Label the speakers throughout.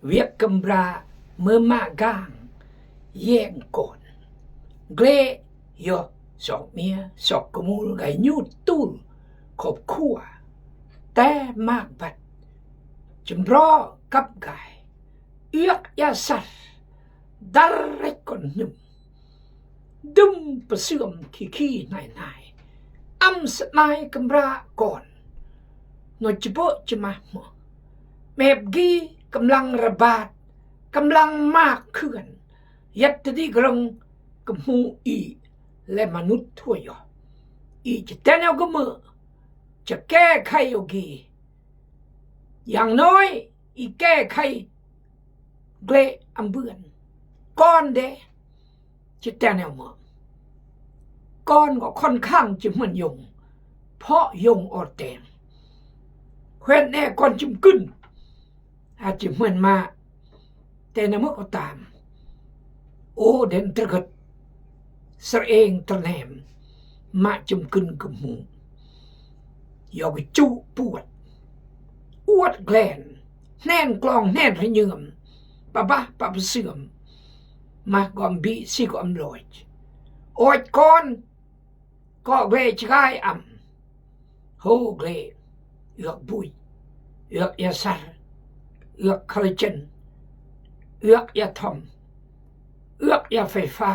Speaker 1: เวียกกำราเมื่อมาก้างแย่งก่อนเกลยอสอกเมียสอกกมูลไก่ยูดตูลขบขั้วแต่มากบัดจำรอกับไก่เอือกยาสัตดาร์ก่อนหนุ่มดุมประเสื่อมขี้นายอำสนายกำราก่อนหน่วยจิโบจะมาหมอแมบกีกำลังระบาดกำลังมากขึ้นยัดที่กรงกมูอีและมนุษย์ทั่วยอีจะแต่แนวกมือจะแก้ไขโยกีอย่างน้อยอีแก้ไขเกลอัมเบือนก้อนเดจะแต่แนวมือก้อนก็ค่อนข้างจะเหมือนยงเพราะยงอดแตงแคว้นแน่ก้อนจุ่มกึ้นอาจจะเหมือนมาแต่ในเมื่อก็ตามโอเด่นตระกดสระเองตระแหนมมาจุ่มกึ้นกับหูยอกจุปวดอวดแกลนแน่นกลองแน่นระเยืมปะบะปะเสื่อมมากอมบีสิกอมลอยโอดก้อนก็เกลชกายอ่ำโฮเกลเอือกบุยเอือกยาสารเอือกคอลลาเจนเอือกยาทอมเอือกยาไฟฟ้า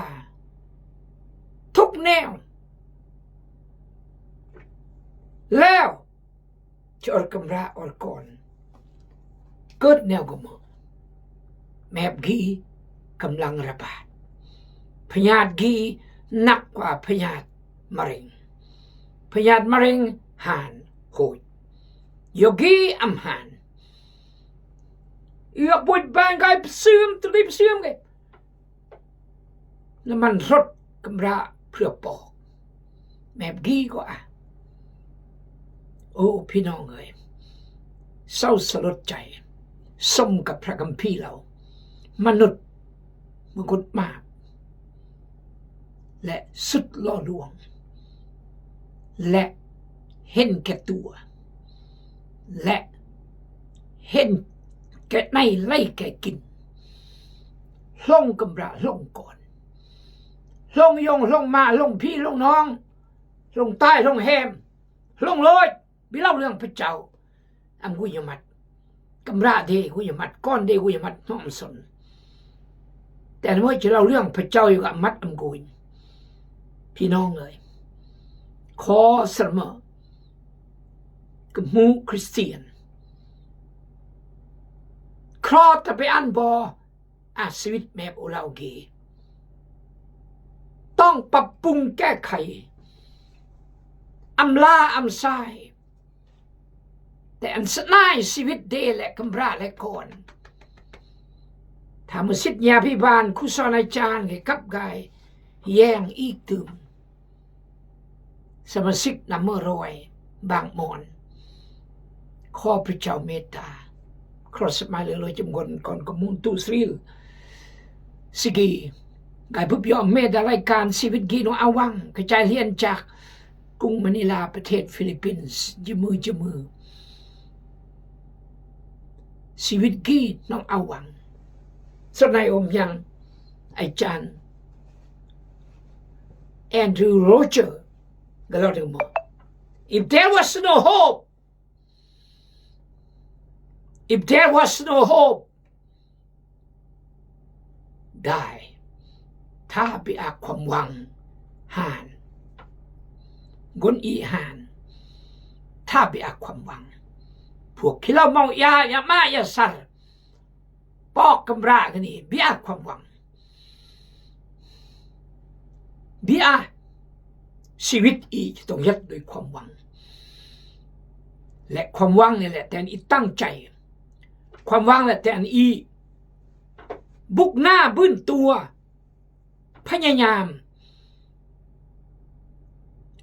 Speaker 1: ทุกแนวแล้วจะอดกำราอดก่อนเกิดแนวกมือแมบกีกำลังระบาดพยาธิกีหนักกว่าพยาธิมะเร็งพยาธิมะเร็งหานโหดโยกีอัมหานเอือกบุยบางกายเสื่อมตรีบเสื่อมไงน้ำมันรถกำราเพื่อปอกแมบกีก็อ่ะโอ้พี่น้องเอ้ยเศร้าสลดใจสมกับพระคัมภีร์เรามนุษย์มนุษย์มากและสุดล่อลวงและเห็นแก่ตัวและเห็นแก่ในไล่แก่กินลงกำราลงก่อนลงยงลงมาลงพี่ลงน้องลงใต้ลงแฮมลงเลยบิเล่าเรื่องพระเจ้าอังกุยมัดกำราเดกุยมัดก้อนเดกุยมัดน้อมสนแต่เมื่อจะเล่าเรื่องพระเจ้าอยู่กับมัดอังกุยพี่น้องเลยขอเสมอกับมูคริสเตียนครอจะไปอันบออาชีวิตแมบโอลาเกต้องปรับปรุงแก้ไขอำลาอำไซแต่อันสนายชีวิตเดและกำราและก่อนถ้ามือสิทธิยาพิบาลคุศลอาจารย์กับกายแย่งอีกตื่มสมาชิกนำเมื่อรอยบางมอนขอพระเจ้าเมตตาครอสมาเลยจำกวนก่อนกมุนตุสริลสิกีกายพุบยอมเมตารายการชีวิตกีโนอาวังกระจายเลียนจากกรุงมะนิลาประเทศฟิลิปปินส์จมือชีวิตกีน้องอาวังสนายอมยังอาจารย์แอนดรูว์โรเจอร์ก็เล่าถึงบอก if there was no hope if there was no hope ได้ถ้าไปอาความหวังหานกนอีหานถ้าไปอาความหวังพวกที่เราเมายาอย่ามาอย่าสั่นปอกกำรากันนี่เบียความหวังเบียชีวิตอีจะต้องยัดด้วยความหวังและความหวังนี่แหละแต่อันอีตั้งใจความหวังแหละแต่อันอีบุกหน้าบื้นตัวพยายาม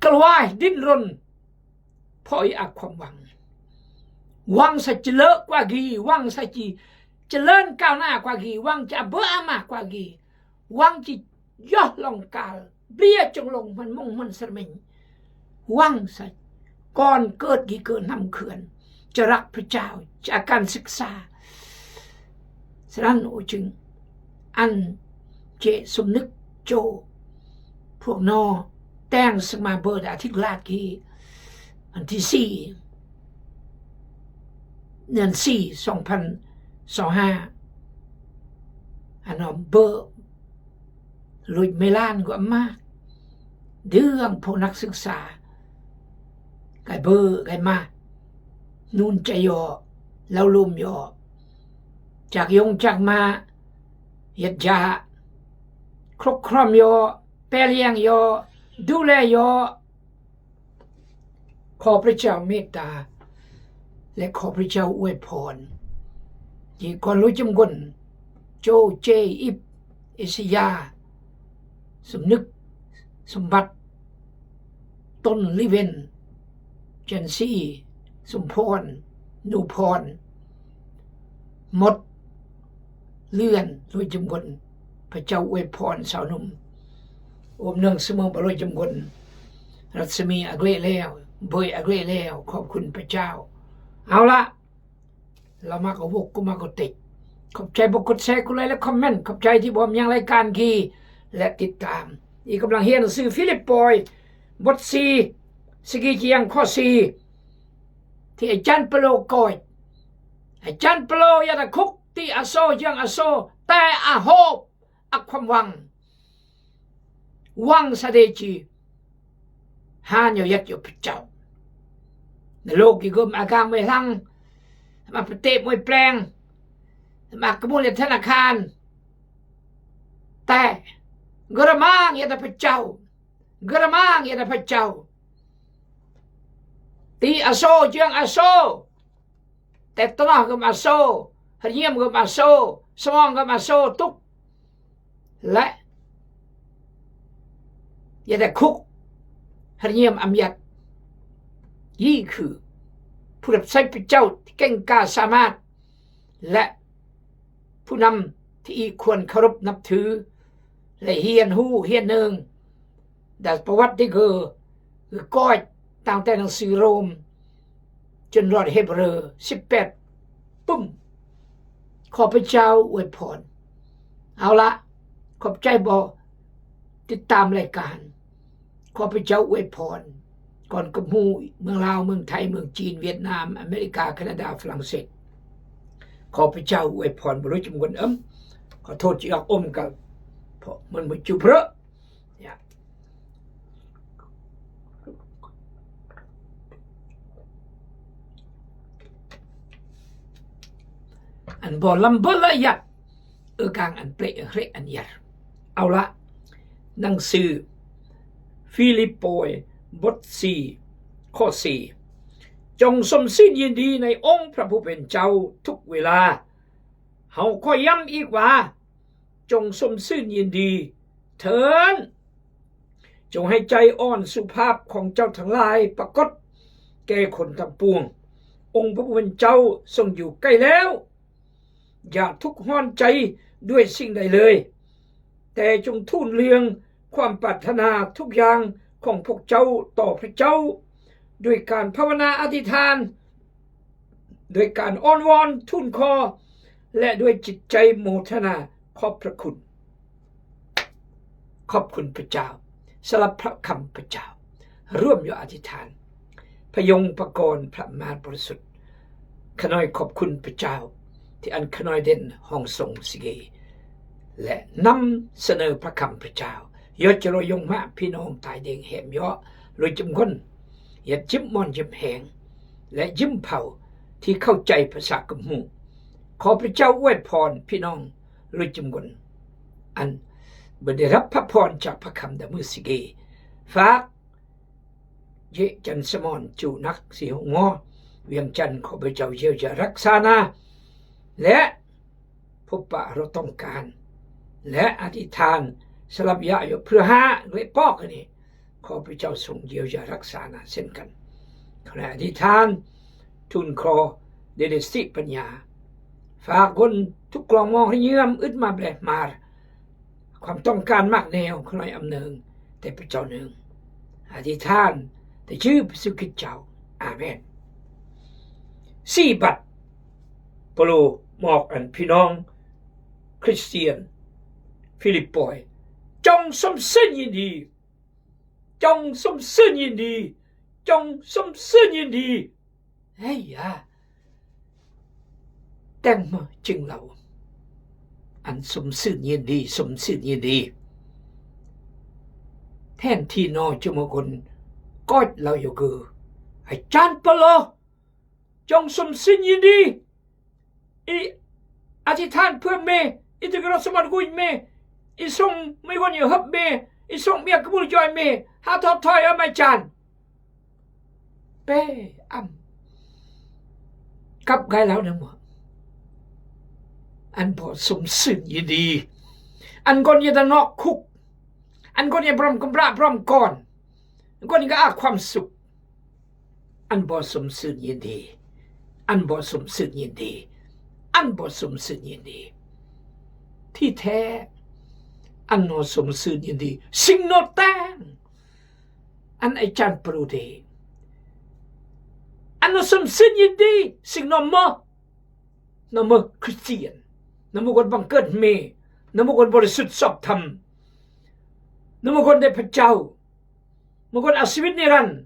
Speaker 1: กระวายดิ้นรนพออีอักความหวังหวังสัจเลิกกว่ากีหวังสัจเจริญก้าวหน้ากว่ากีหวังจะเบื่อมากกว่ากีหวังจะย่อลงกาลเบี้ยจงลงมันมุ่งมันสมิงหวังสัจก่อนเกิดกี่เกิดนำเขื่อนจะรักพระเจ้าจากการศึกษา ฉะนั้นโอจึงอันเจสมนึกโจพวกนอแต่งสมาเบิดอาทิตย์ลาดกีอันที่4 เดือน 4 2025อันนั้นเบอร์ลุยเมลานก็มากเรื่องพวกนักศึกษาไก่เบอร์ไก่มานูนใจยอแล้วลุมยอจากยงจากมาเหยียดยาครบครอมยอแปลเลี้ยงยอดูแลยอขอพระเจ้าเมตตาและขอพระเจ้าอวยพรที่ก่อนรู้จำกนโจเจอิบเอสยาสมนึกสมบัติต้นลิเวนเจนซี่สมพรนูพรหมดเลื่อนรู้จำกนพระเจ้าอวยพรสาวหนุ่มอมเนืองเสมอบรวยจำกนรัศมีอเกลแล้วเบยอเกลแล้วขอบคุณพระเจ้าเอาละเรามากวกก็มากติดขอบใจบอกกดแชร์กดไลค์และคอมเมนต์ขอบใจที่บอกยังรายการกีและติดตามอีกกำลังเรียนหนังสือฟิลิปปอยบท4สกีเจียงข้อ4ที่อาจารย์เปโลกอยอาจารย์เปโลยาตะคุกที่อาโซยังอาโซแต่อาโฮบอักความหวังสะเดจีหานอยู่ยัดอยู่พระเจ้าในโลกที่กรมอากาศไม่ทั้งมาประเทศมวยแปลงมากระมุนธนาคารแต่กระมังยาตะพระเจ้ากระมังยาตะพระเจ้าตีอาโซเจียงอาโซแต่ตนก็มาโซหเยี่ยมก็มาโซสมองก็มาโซทุกและยาตะคุกหเยี่ยมอำยัดยี่คือผู้รับใช้พระเจ้าที่เก่งกาจสามารถและผู้นำที่ควรเคารพนับถือและเฮียนหูเฮียนหนึ่งแต่ประวัติที่คือก้อยตั้งแต่หนังสือโรมจนรอดเฮบเรอ18ปุ้มขอพระเจ้าอวยพรเอาละขอบใจบอกติดตามรายการขอพระเจ้าอวยพรก่อนกับหูเมืองลาวเมืองไทยเมืองจีนเวียดนามอเมริกาแคนาดาฝรั่งเศสขอพระเจ้าอวยพรบริจมกันขอโทษที่ออกกับเพราะมันไม่จุเพระอันบ่ลำบละยัดกลางอันเปรย์เรอันยัดเอาละหนังสือฟิลิปโปยบท4ข้อ4จงสมสิ้นยินดีในองค์พระผู้เป็นเจ้าทุกเวลาเฮาขอย้ำอีกว่าจงสมสิ้นยินดีเถิดจงให้ใจอ่อนสุภาพของเจ้าทั้งหลายปรากฏแก่คนทั้งปวงองค์พระผู้เป็นเจ้าทรงอยู่ใกล้แล้วอย่าทุกข์ร้อนใจด้วยสิ่งใดเลยแต่จงทูลเรื่องความปรารถนาทุกอย่างของพวกเจ้าต่อพระเจ้าด้วยการภาวนาอธิษฐานด้วยการอ้อนวอนทูลขอและด้วยจิตใจโมทนาขอบพระคุณขอบคุณพระเจ้าสำหรับพระคำพระเจ้าร่วมอยู่อธิษฐานพยงประกรณ์พระมารบริสุทธิ์ขน้อยขอบคุณพระเจ้าที่อันขน้อยเด่นห้องทรงสิเกและนำเสนอพระคำพระเจ้ายอดจะรอยงมาพี่น้องตายเด้งแหมยอรวยจำคนอย่าจิ้มมอนจิ้มแหงและยิ้มเผาที่เข้าใจภาษากำหูขอพระเจ้าอวยพรพี่น้องรวยจำคนอันบ่ได้รับพระพรจากพระคำดมือสิเกฝากเยจันสมอนจูนักสีหงอเวียงจันทร์ขอพระเจ้าเยียวยารักษานาและพบปะเราต้องการและอธิษฐานสลับยาอยู่เพื่อหาด้วยปอกนี่ขอพระเจ้าทรงเยียวยารักษานาเช่นกันขณะอธิษฐานทูลขอเดลิสติปัญญาฝากคนทุกกลองมองให้เยื่อมอึดมาแบบมาความต้องการมากแนวขณะอำเนิงแต่พระเจ้าหนึ่งอธิษฐานแต่ชื่อพระสุขิตเจ้าอาเมน4 บัตรโปโลมอกอันพี่น้อง คริสเตียนฟิลิปปอยจงสมซื่นยินดีจงสมซื่นยินดีจงสมซื่นยินดีเฮ้ยแต่งมาจึงเราอันสมซื่นยินดีสมซื่นยินดีแทนที่นอจะมาคนก็เราอยู่คืออาจารย์เปโลจงสมซื่นยินดีอธิษฐานเพื่อเมอิตกรสมัติกุยเมอิทรงไม่วันอยู่ฮับเมอิทรงเมียกบุญจอยเมหาทอดถอยไม่จานเป้กับไกแล้วนะหมออันพอสมซื่นยินดีอันก่อนยังนอกคุกอันก่อนยังพร้อมกำราพร้อมก่อนอันก่อนยังอาความสุขอันบ่สมซื่นยินดีอันบ่สมซื่นยินดีอันบ่สมซื่นยินดีที่แท้อันโนสมซื่นยินดีสิ่งโนแตงอันอาจารย์ปรูเดอันโนสมซื่นยินดีสิ่งโนมคริสเตียนนโมคนบังเกิดเมนโมคนบริสุทธิ์ชอบธรรมนโมคนได้พระเจ้ามคนเอาชีวิตนิรันดร์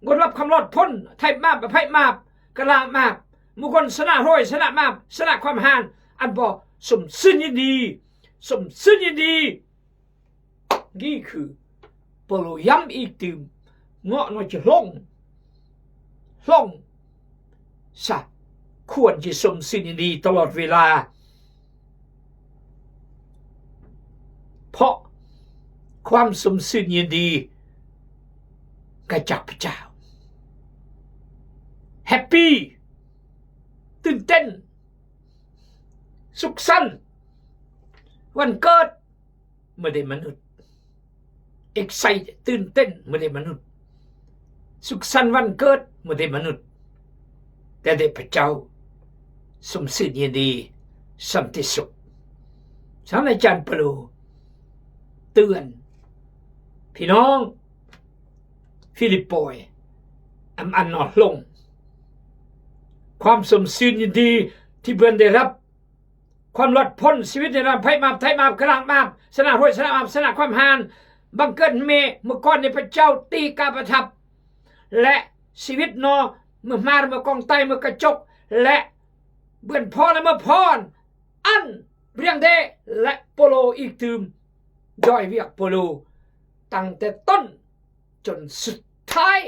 Speaker 1: คนรับคำรอดพ้นไทยมาบไพ่มาบกะลามาบมุคนชนะร้อยชนะมาบชนะความหานอันบ่สมซื่นยินดีสมซื่นยินดีนี่คือเปโลย้ำอีกตื่มเงาะน้อยจะลงสัตว์ควรจะสมซื่นยินดีตลอดเวลาเพราะความสมซื่นยินดีก็จากพระเจ้าแฮปปี้ตื่นเต้นสุขสันต์วันเกิดไม่ได้มนุษย์excitedตื่นเต้นไม่ได้มนุษย์สุขสันต์วันเกิดไม่ได้มนุษย์แต่ได้พระเจ้าสมซื่นยินดีสันติสุขศาสตราจารย์เปโลเตือนพี่น้องฟิลิปปอยอันนอดลงความสมซื่นยินดีที่เพื่อนได้รับความหลอดพ้นชีวิตในไพ่มาไทยมากลางมาชนะห้วยชนะมาชนะความหานบังเกิดเมื่อก่อนในพระเจ้าตีกาประทับและชีวิตนอเมื่อมาเมื่อกองไตเมื่อกระจกและเบื่อนพอและเมื่อพรอันเรียงเดและโปโลอีกตืมย่อยเวียกโปโลตั้งแต่ต้นจนสุดท้าย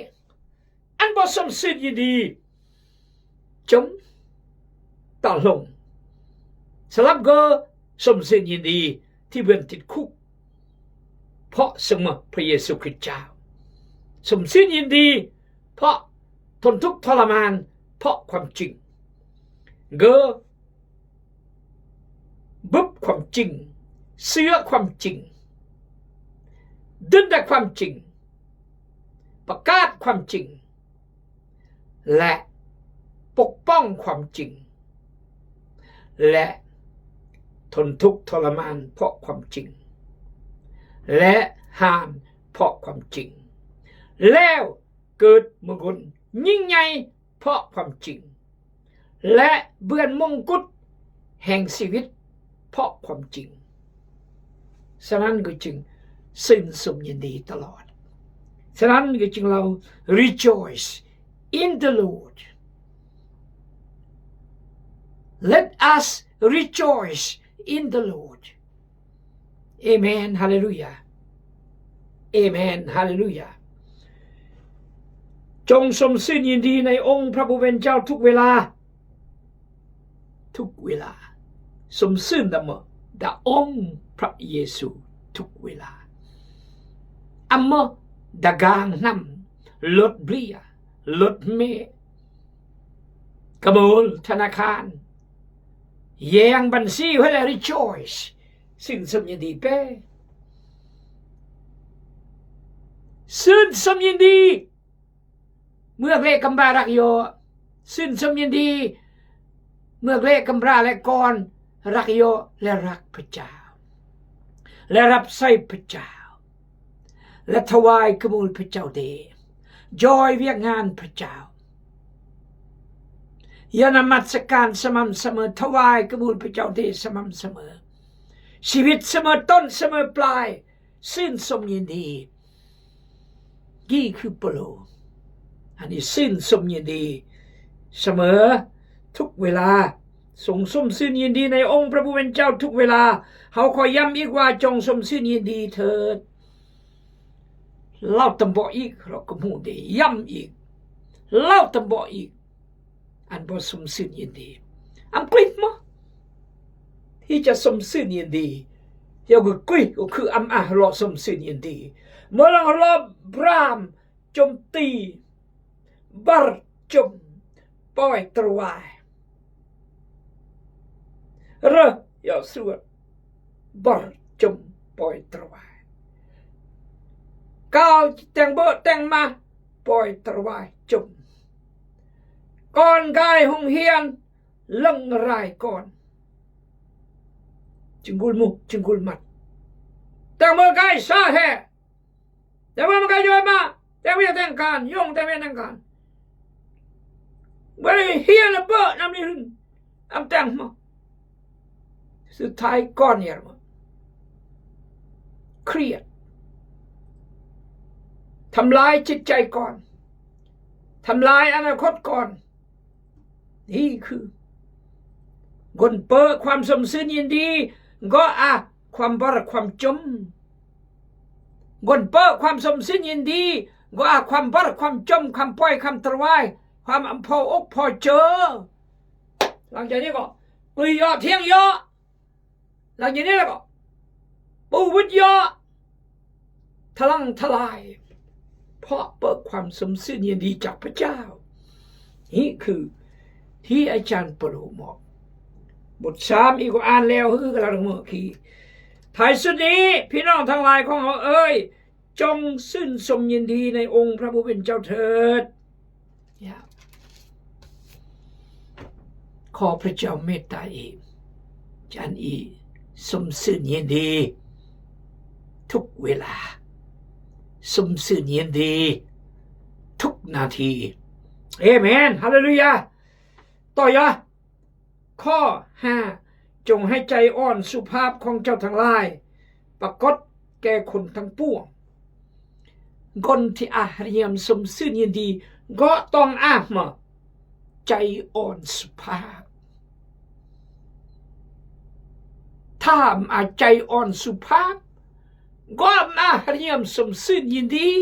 Speaker 1: อันบ่สมซื่นยินดีจมต่อลงสลับก็สมซื่นยินดีที่เบื่อติดคุกเพราะสมพระเยซูคริสต์เจ้าสมซื่นยินดีเพราะทนทุกข์ทรมานเพราะความจริงก็บุบความจริงเสื้อความจริงดึงดักความจริงประกาศความจริงและปกป้องความจริงและทนทุกข์ทรมานเพราะความจริงและห้ามเพราะความจริงแล้วเกิดมงคลยิ่งใหญ่เพราะความจริงและเบื้อนมงกุฎแห่งชีวิตเพราะความจริงฉะนั้นก็จึงซึ้งสมยินดีตลอดฉะนั้นก็จึงเรา rejoice in the Lord let us rejoice in the Lord Amen Hallelujah Amen Hallelujah จงสมซื่นยินดีในองค์พระผู้เป็นเจ้าทุกเวลาสมซื่นดะองค์พระเยซูทุกเวลาdagang nam lot blia lot me กระมูลธนาคารแยงบัญชีไว้แล้ว rejoice ซึ่งสมยินดีเป้ซึ่งสมยินดีเมื่อเลขกำบารักโยซึ่งสมยินดีเมื่อเลขกำบาและก่อนรักโยและรักพระเจ้าและรับใช้พระเจ้าและถวายกมูลพระเจ้าเดจอยเวียกงานพระเจ้า อย่านมัสการสม่ำเสมอถวายกบูลพระเจ้าเดชสม่ำเสมอชีวิตเสมอต้นเสมอปลายชื่นชมยินดีนี่คือโปโลอันนี้ชื่นชมยินดีเสมอทุกเวลาทรงสมชื่นยินดีในองค์พระผู้เป็นเจ้าทุกเวลาเขาขอย้ำอีกว่าจงสมชื่นยินดีเถิดเล่าตำบอกอีกเราก็มูได้ย้ำอีกเล่าตำบอกอีกอันบ่สมชื่นยินดีอังกฤษมั้งที่จะสมชื่นยินดียกกรีก็คือรอสมชื่นยินดีเมื่อเรารอบรามโจมตีบาร์จมปล่อยตรวายเรือยาสวดบาร์จมปล่อยตรวายก้าวแต่งเบอแต่งมาปล่อยตรวายจมก่อนกายหงเฮียนลังรายก่อนจึงกุลมุจึงกุลมัดแต่เมื่อกายซาแท้แต่เมื่อกายย้อยมาแต่ไม่แต่งการยงแต่ไม่แต่งการไม่เฮียนละเบอน้ำนี่หึงแต่งมาสุดท้ายก่อนเนี่ยมาเครียดทำลายจิตใจก่อนทำลายอนาคตก่อนนี่คือคนเปิดความสมซื่อยินดีก็ความบริความจมคนเปิดความสมซื่อยินดีก็ความบริความจมความปล่อยความตรวายความพออกพอเจอหลังจากนี้ก็ปุยยอเที่ยงยอหลังจากนี้แล้วก็ปูวิทยอทลังทลายเพราะเปิดความสมซื่อยินดีจากพระเจ้านี่คือที่อาจารย์ปรุบอกบท3อีกก็อ่านแล้วคือกำลังเมื่อกี้ท้ายสุดนี้พี่น้องทั้งหลายของเราจงชื่นชมยินดีในองค์พระผู้เป็นเจ้าเถิดขอพระเจ้าเมตตาจันสมชื่นยินดีทุกเวลาสมชื่นยินดีทุกนาทีเอเมนฮาเลลูยาต่อยะข้อ5จงให้ใจอ่อนสุภาพของเจ้าทั้งหลายปรากฏแก่คนทั้งปวงคนที่เรียมสมซื่อยินดีก็ต้องมาใจอ่อนสุภาพถ้าใจอ่อนสุภาพก็เรียมสมซื่อยินดี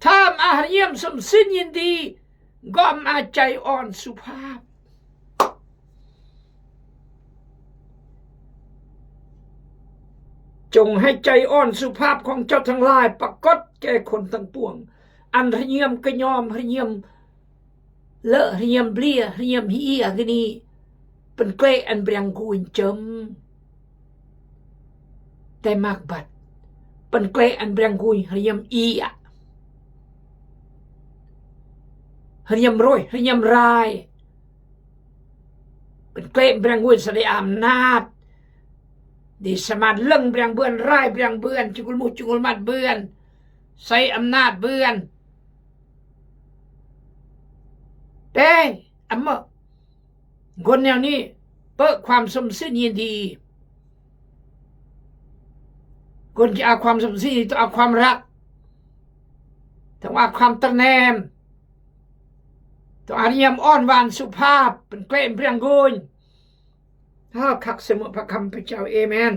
Speaker 1: ถ้าเรียมสมซื่อยินดีก็ใจอ่อนสุภาพจงให้ใจอ่อนสุภาพของเจ้าทั้งหลายปรากฏแก่คนทั้งปวงอันเรียมกระยอมเรียมเลอะเรียมเบลียเรียมฮีกนี่เป็นเกลอันเบียงกุญจมแต่มากบัดเป็นเกลอันเบียงกุญเรียมเรียมรวยเรียมรายเป็นเกลเบียงกุญแสดงอำนาจดิสมานเรื่องเบียงเบือนไร่เบียงเบือนจุกุลมุจุกุลมัดเบือนใส่อำนาจเบือนแต่คนแนวนี้เปิดความสมซื่อยินดีคนจะเอาความสมซื่อยินดีต้องเอาความรักต้องเอาความตระแนมต้องอาเรียมอ่อนหวานสุภาพเป็นเกลมเบียงกุญขักเสมอพระคำพระเจ้าเอเมน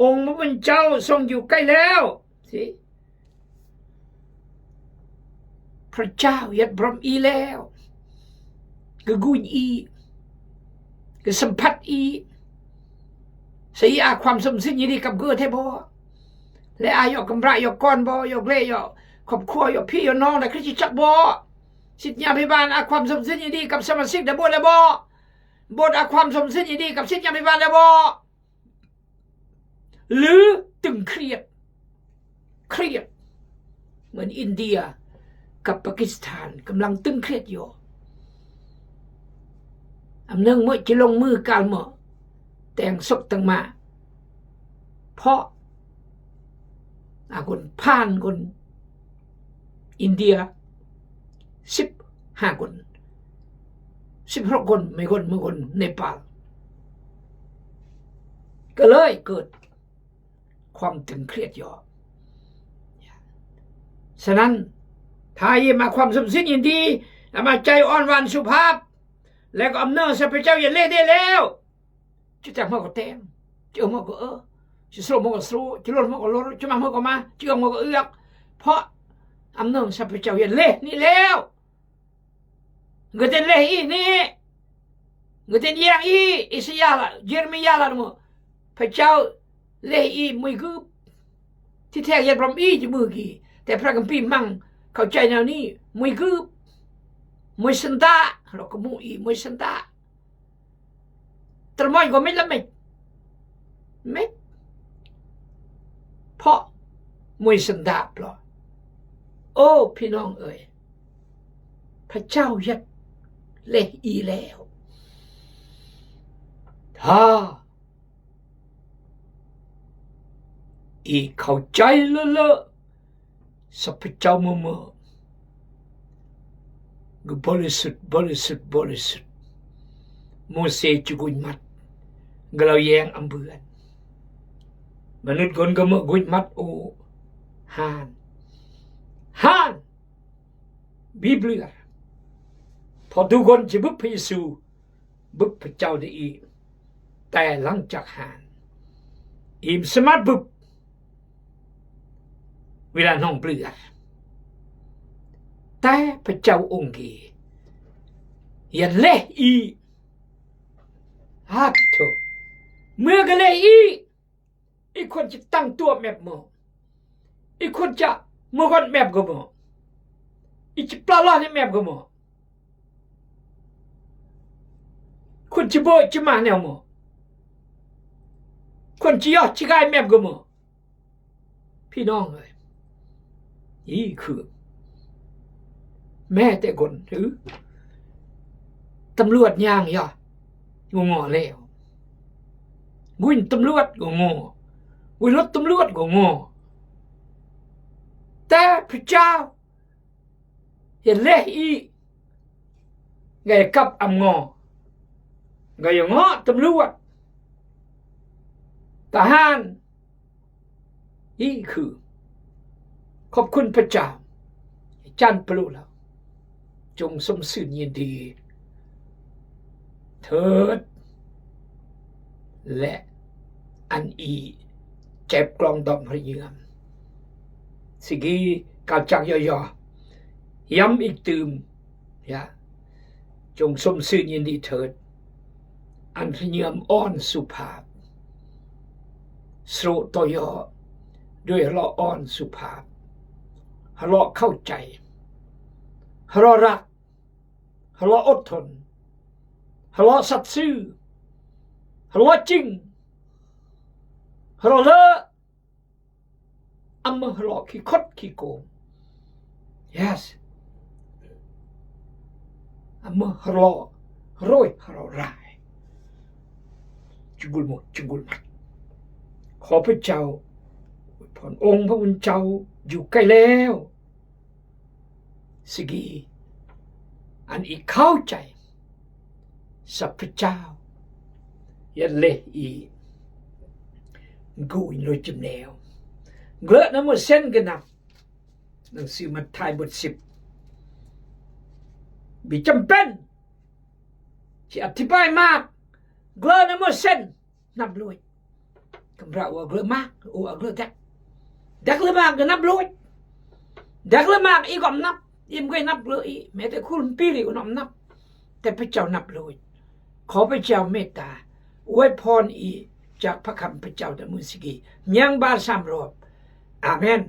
Speaker 1: องค์พระผู้เป็นเจ้าทรงอยู่ใกล้แล้วสิพระเจ้ายัดบรมแล้วก็กุญก็สัมผัสสีความสมซื่อยินดีกับเกิดให้บ่และยกกำไรยกก้อนบ่ยกเล่ยกครอบครัวยกพี่ยกน้องและคริสตจักรบ่สิทธิยาพิบาลความสมซื่อยินดีกับสมาชิกได้บ่และบ่บทความสมซื่อยินดีกับสิทธิยาพิบาลแล้วบ่หรือตึงเครียดเหมือนอินเดียกับปากีสถานกำลังตึงเครียดอยู่เนื่องเมื่อจะลงมือการเหมาะแต่งศพตั้งมาเพราะคนผ่านคนอินเดีย15 คน 16 คนไม่คนมือคนเนปาลก็เลยเกิดความตึงเครียดอยู่ฉะนั้นถ้ายิ่งมาความสมสิ้นยินดีมาใจอ่อนหวานสุภาพแล้วก็อำนาจพระเจ้าอย่าเล่ได้แล้วจะจับมันก็เต็มจะเอามันก็จะสู้มันก็สู้จะลดมันก็ลดจะมามันก็มาจะเอามันก็เอื้อกเพราะอำนาจพระเจ้าอย่าเล่นี่แล้วเงินเต็นเล่อีนี่เงินเต็นยังอีอิสยาละเยเรมียาละมั้งพระเจ้าเล่อีมือคือที่แท้ยันพรหมอีจะมือกี่แต่พระคัมภีร์มั่งเข้าใจแนวนี้มือคือมือสันตาเราก็มูอีมือสันตาตระมอยก็ไม่ละไม่เพราะมือสันตาเปล่าโอ้พี่น้องเอ๋ยพระเจ้ายัดเละอีแล้วถ้าอีเข้าใจเลอะสัพเจ้าเมื่อบริสุทธิ์โมเสสจุกุยมัดกล่าวแยงอำเบือนมนุษย์คนก็มากุยมัดโอฮานบีเบลียพอทุกคนจะบึกพระเยซูบึกพระเจ้าได้อีกแต่หลังจากฮานอิมสมาร์ทบึกเวลาน้องเปลือกแต่พระเจ้าองค์กีอย่าเละอีฮักโตเมื่อกันเละอีกคนจะตั้งตัวแบบมออีกคนจะมือคนแบบก็มออีกจะปลาลาในแบบก็มอคนจะโบยจะมาแนวมอคนจะยอดจะกายแบบก็มอพี่น้องเลยนี่คือแม่แต่คนหรือตำรวจย่างย่องอแล้ววิ่งตำรวจก็งอวิ่งรถตำรวจก็งอแต่พระเจ้าเห็นเละอีไงกับอำงอไงอย่างงอตำรวจทหารนี่คือขอบคุณพระเจ้าจันทร์ปลุกแล้วจงสมสื่นยินดีเถิดและอันอีเจ็บกลองดอมพระเยือมสิกีกาจักย่อๆย้ำอีกตื่มจงสมสื่นยินดีเถิดอันพระเยือมอ่อนสุภาพโสตยอด้วยละอ่อนสุภาพเราเข้าใจเรารักเราอดทนเราสัตย์ซื่อเราจริงเราเลิกอำมาเราขี้คดขี้โกง yes อำมาเรารวยเราร้ายจุกุลมัดขอพระเจ้าพระองค์พระบุญเจ้าอยู่ใกล้แล้วสิกีอันอีกเข้าใจสัพเจ้ายันเละอีกูอินโรจมแนวเกลือน้ำมันเส้นกันนับหนังสือมัทธิวบท10บิจำเป็นที่อธิบายมากเกลือน้ำมันเส้นนับลอยคำราว่าเกลือมากโอ้เกลือดักเกลือมากก็นับลอยดักเกลือมากอีกก็นับยิ่งก็นับเลยแม้แต่คุณปีริก็นับแต่พระเจ้านับเลยขอพระเจ้าเมตตาอวยพรอีจากพระคำพระเจ้าแต่มือสิกียังบาสามรอบอาเมน